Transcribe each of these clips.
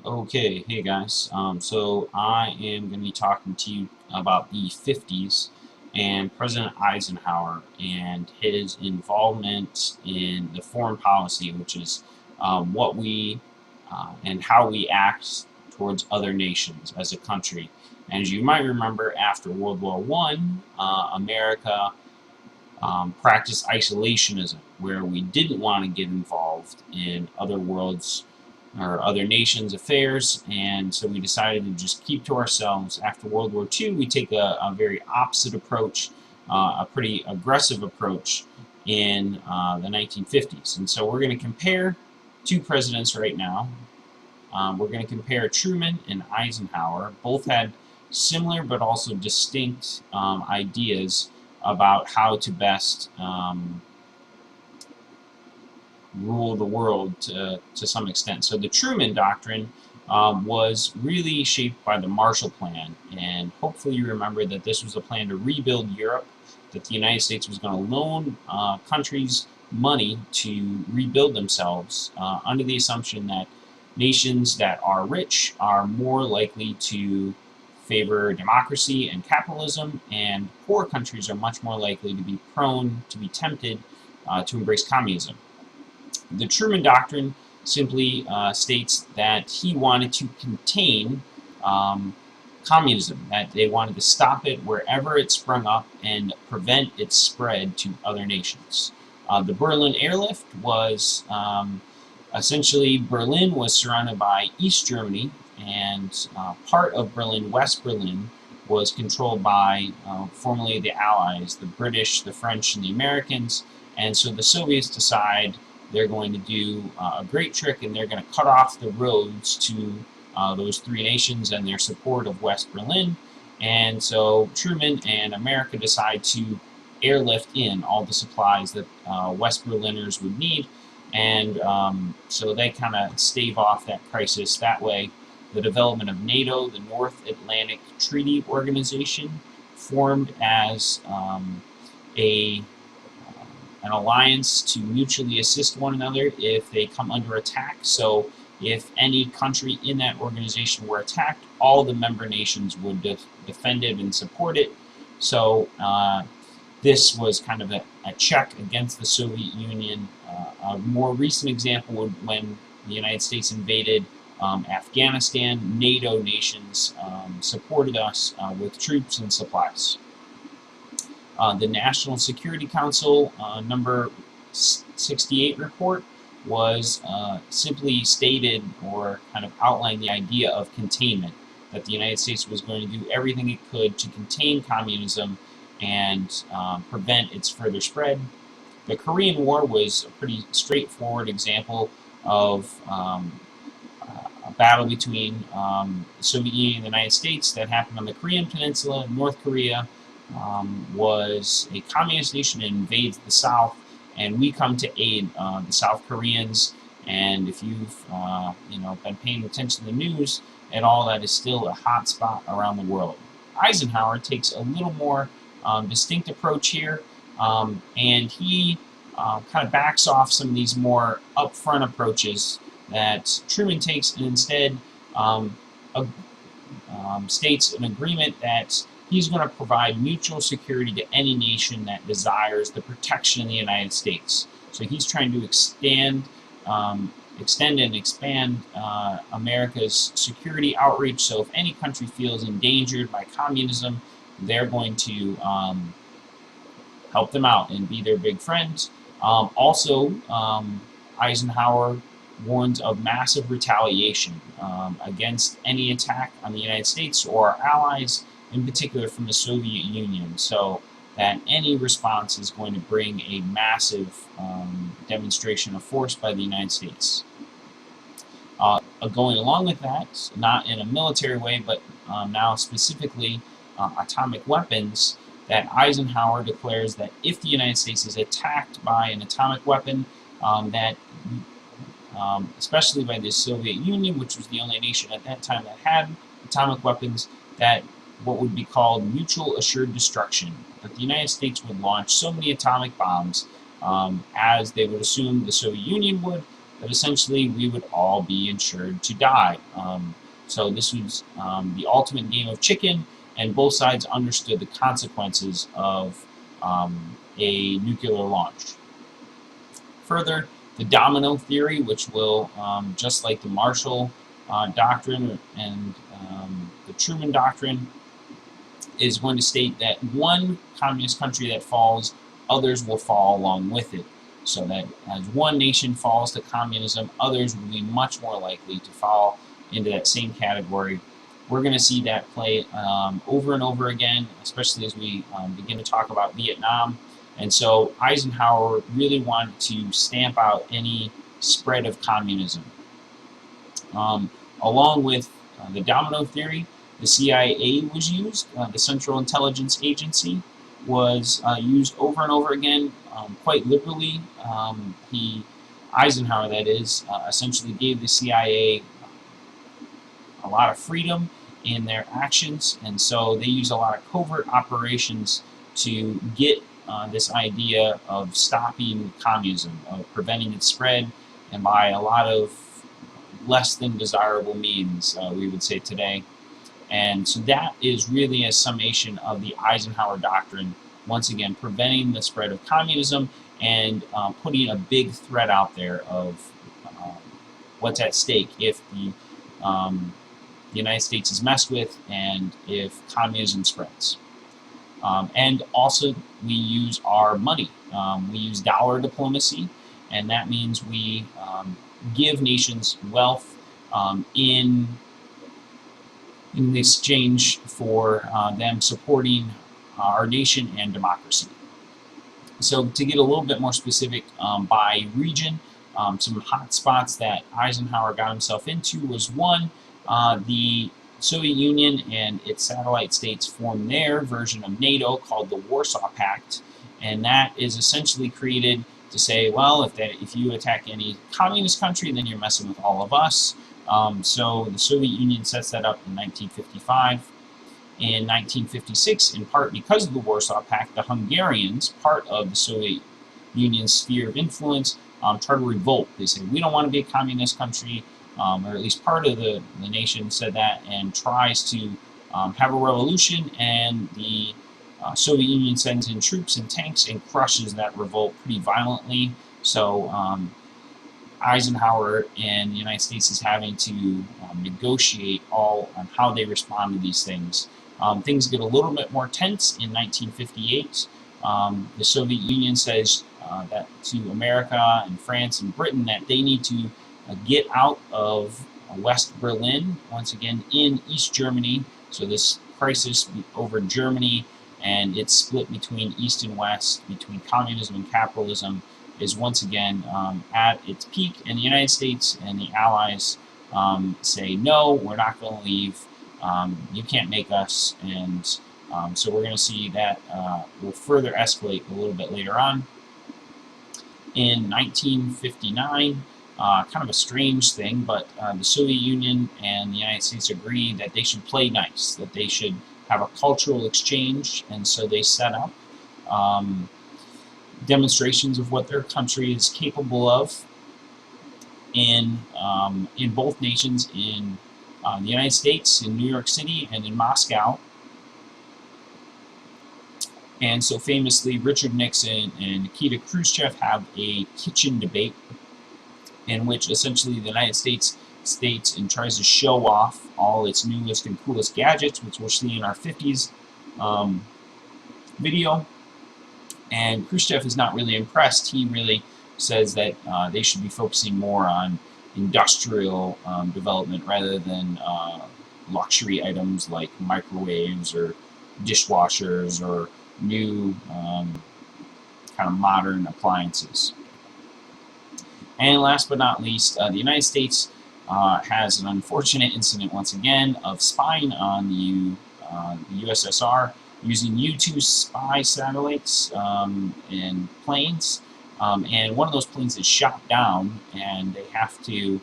Okay, hey guys. So I am going to be talking to you about the 50s and President Eisenhower and his involvement in the foreign policy, which is what we and how we act towards other nations as a country. And as you might remember, after World War One, America practiced isolationism, where we didn't want to get involved in other worlds or other nations' affairs, and so we decided to just keep to ourselves. After World War II, we take a very opposite approach, a pretty aggressive approach in the 1950s. And so we're going to compare two presidents right now. We're going to compare Truman and Eisenhower. Both had similar but also distinct ideas about how to best rule the world to some extent. So the Truman Doctrine was really shaped by the Marshall Plan, and hopefully you remember that this was a plan to rebuild Europe, that the United States was going to loan countries money to rebuild themselves under the assumption that nations that are rich are more likely to favor democracy and capitalism, and poor countries are much more likely to be prone to be tempted to embrace communism. The Truman Doctrine simply states that he wanted to contain communism, that they wanted to stop it wherever it sprung up and prevent its spread to other nations. The Berlin airlift was essentially Berlin was surrounded by East Germany, and part of Berlin, West Berlin, was controlled by formerly the Allies, the British, the French, and the Americans. And so the Soviets decide they're going to do a great trick, and they're going to cut off the roads to those three nations and their support of West Berlin. And so Truman and America decide to airlift in all the supplies that West Berliners would need, and so they kind of stave off that crisis that way. The development of NATO, the North Atlantic Treaty Organization, formed as a an alliance to mutually assist one another if they come under attack. So if any country in that organization were attacked, all the member nations would defend it and support it. So this was kind of a check against the Soviet Union. A more recent example would when the United States invaded Afghanistan. NATO nations supported us with troops and supplies. The National Security Council number 68 report was simply stated or kind of outlined the idea of containment, that the United States was going to do everything it could to contain communism and prevent its further spread. The Korean War was a pretty straightforward example of a battle between the Soviet Union and the United States that happened on the Korean Peninsula. North Korea was a communist nation and invades the South, and we come to aid the South Koreans. And if you've been paying attention to the news at all, that is still a hot spot around the world. Eisenhower takes a little more distinct approach here, and he kind of backs off some of these more upfront approaches that Truman takes, and instead states an agreement that he's going to provide mutual security to any nation that desires the protection of the United States. So he's trying to extend and expand America's security outreach. So if any country feels endangered by communism, they're going to help them out and be their big friends. Also, Eisenhower warns of massive retaliation against any attack on the United States or our allies, in particular from the Soviet Union, so that any response is going to bring a massive demonstration of force by the United States. Going along with that, not in a military way, but now specifically atomic weapons, that Eisenhower declares that if the United States is attacked by an atomic weapon, that especially by the Soviet Union, which was the only nation at that time that had atomic weapons, that what would be called mutual assured destruction, that the United States would launch so many atomic bombs as they would assume the Soviet Union would, that essentially we would all be insured to die. So this was the ultimate game of chicken, and both sides understood the consequences of a nuclear launch. Further, the domino theory, which will, just like the Marshall Doctrine and the Truman Doctrine, is going to state that one communist country that falls, others will fall along with it. So that as one nation falls to communism, others will be much more likely to fall into that same category. We're going to see that play over and over again, especially as we begin to talk about Vietnam. And so Eisenhower really wanted to stamp out any spread of communism. Along with the domino theory, the CIA was used. The Central Intelligence Agency was used over and over again, quite liberally. Eisenhower, that is, essentially gave the CIA a lot of freedom in their actions, and so they use a lot of covert operations to get this idea of stopping communism, of preventing its spread, and by a lot of less than desirable means, we would say today. And so that is really a summation of the Eisenhower Doctrine, once again preventing the spread of communism and putting a big threat out there of what's at stake if the United States is messed with and if communism spreads. And also we use our money. We use dollar diplomacy, and that means we give nations wealth in exchange for them supporting our nation and democracy. So to get a little bit more specific by region, some hot spots that Eisenhower got himself into was one, the Soviet Union and its satellite states formed their version of NATO called the Warsaw Pact, and that is essentially created to say, well, if you attack any communist country, then you're messing with all of us. So the Soviet Union sets that up in 1955. In 1956, in part because of the Warsaw Pact, the Hungarians, part of the Soviet Union's sphere of influence, try to revolt. They say, we don't want to be a communist country, or at least part of the nation said that, and tries to have a revolution, and the Soviet Union sends in troops and tanks and crushes that revolt pretty violently. So Eisenhower and the United States is having to negotiate all on how they respond to these things. Things get a little bit more tense in 1958. The Soviet Union says that to America and France and Britain that they need to get out of West Berlin, once again in East Germany. So this crisis over Germany and its split between East and West, between communism and capitalism, is once again at its peak. And the United States and the Allies say, no, we're not going to leave. You can't make us. And so we're going to see that will further escalate a little bit later on. In 1959, kind of a strange thing, but the Soviet Union and the United States agreed that they should play nice, that they should have a cultural exchange, and so they set up demonstrations of what their country is capable of in both nations, in the United States, in New York City, and in Moscow. And so famously, Richard Nixon and Nikita Khrushchev have a kitchen debate in which essentially the United States states and tries to show off all its newest and coolest gadgets, which we'll see in our 50s video. And Khrushchev is not really impressed. He really says that they should be focusing more on industrial development rather than luxury items like microwaves or dishwashers or new kind of modern appliances. And last but not least, the United States has an unfortunate incident once again of spying on the USSR using U-2 spy satellites and planes. And one of those planes is shot down, and they have to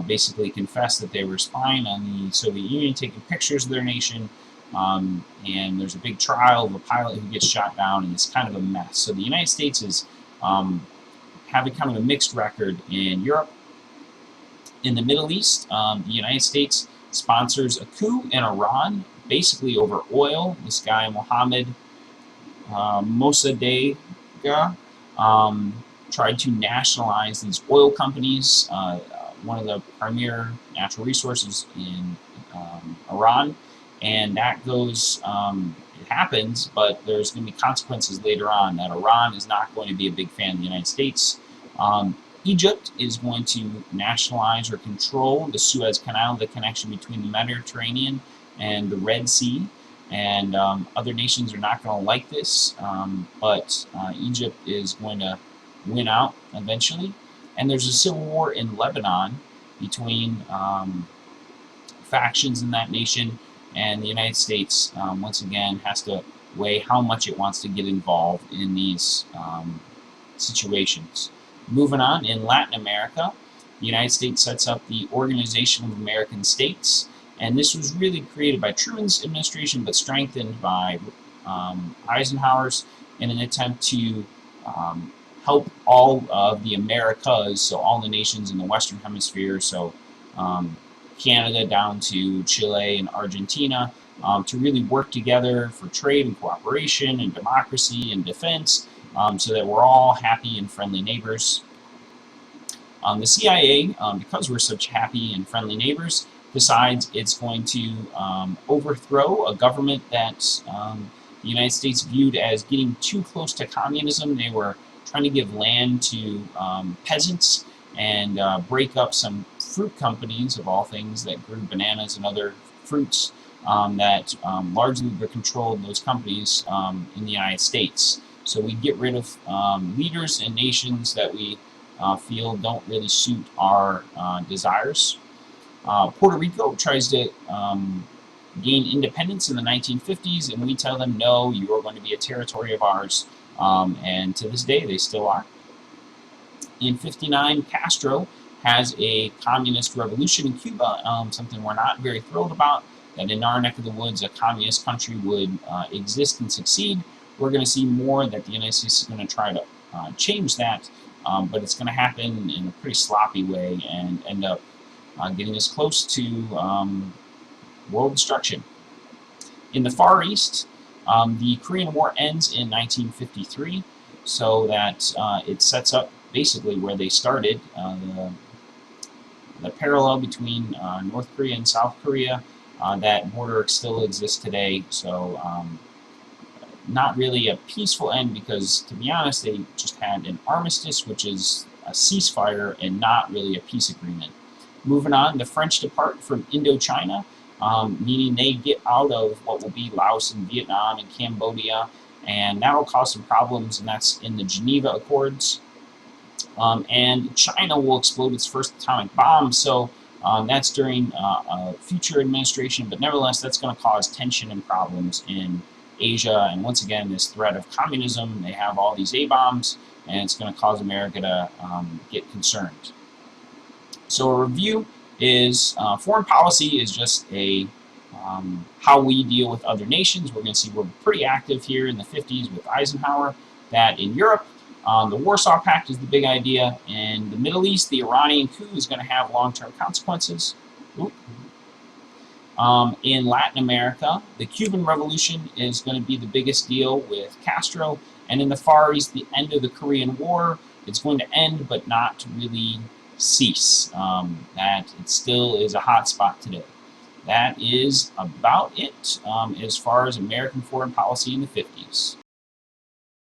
basically confess that they were spying on the Soviet Union, taking pictures of their nation. And there's a big trial of a pilot who gets shot down, and it's kind of a mess. So the United States is having kind of a mixed record in Europe In the Middle East, the United States sponsors a coup in Iran, basically over oil. This guy, Mohammed Mossadegh, tried to nationalize these oil companies, one of the premier natural resources in Iran, and that goes, it happens, but there's going to be consequences later on that Iran is not going to be a big fan of the United States. Egypt is going to nationalize or control the Suez Canal, the connection between the Mediterranean and the Red Sea. And other nations are not going to like this, but Egypt is going to win out eventually. And there's a civil war in Lebanon between factions in that nation, and the United States, once again, has to weigh how much it wants to get involved in these situations. Moving on, in Latin America, the United States sets up the Organization of American States, and this was really created by Truman's administration, but strengthened by Eisenhower's in an attempt to help all of the Americas, so all the nations in the Western Hemisphere, so Canada down to Chile and Argentina, to really work together for trade and cooperation and democracy and defense, so that we're all happy and friendly neighbors. The CIA, because we're such happy and friendly neighbors, decides it's going to overthrow a government that the United States viewed as getting too close to communism. They were trying to give land to peasants and break up some fruit companies, of all things, that grew bananas and other fruits that largely were controlled, those companies, in the United States. So we get rid of leaders and nations that we feel don't really suit our desires. Puerto Rico tries to gain independence in the 1950s, and we tell them, no, you are going to be a territory of ours. And to this day, they still are. In '59, Castro has a communist revolution in Cuba, something we're not very thrilled about, that in our neck of the woods, a communist country would exist and succeed. We're going to see more that the United States is going to try to change that, but it's going to happen in a pretty sloppy way and end up getting us close to world destruction. In the Far East, the Korean War ends in 1953, so that it sets up basically where they started, the parallel between North Korea and South Korea. That border still exists today, so not really a peaceful end, because, to be honest, they just had an armistice, which is a ceasefire and not really a peace agreement. Moving on, the French depart from Indochina, meaning they get out of what will be Laos and Vietnam and Cambodia, and that will cause some problems, and that's in the Geneva Accords. And China will explode its first atomic bomb, so that's during a future administration, but nevertheless, that's going to cause tension and problems in Asia, and once again, this threat of communism, they have all these A-bombs, and it's going to cause America to get concerned. So a review is foreign policy is just a how we deal with other nations. We're going to see we're pretty active here in the 50s with Eisenhower. That in Europe, the Warsaw Pact is the big idea. In the Middle East, the Iranian coup is going to have long-term consequences. In Latin America, the Cuban Revolution is going to be the biggest deal with Castro. And in the Far East, the end of the Korean War, it's going to end but not really cease. That it still is a hot spot today. That is about it as far as American foreign policy in the 50s.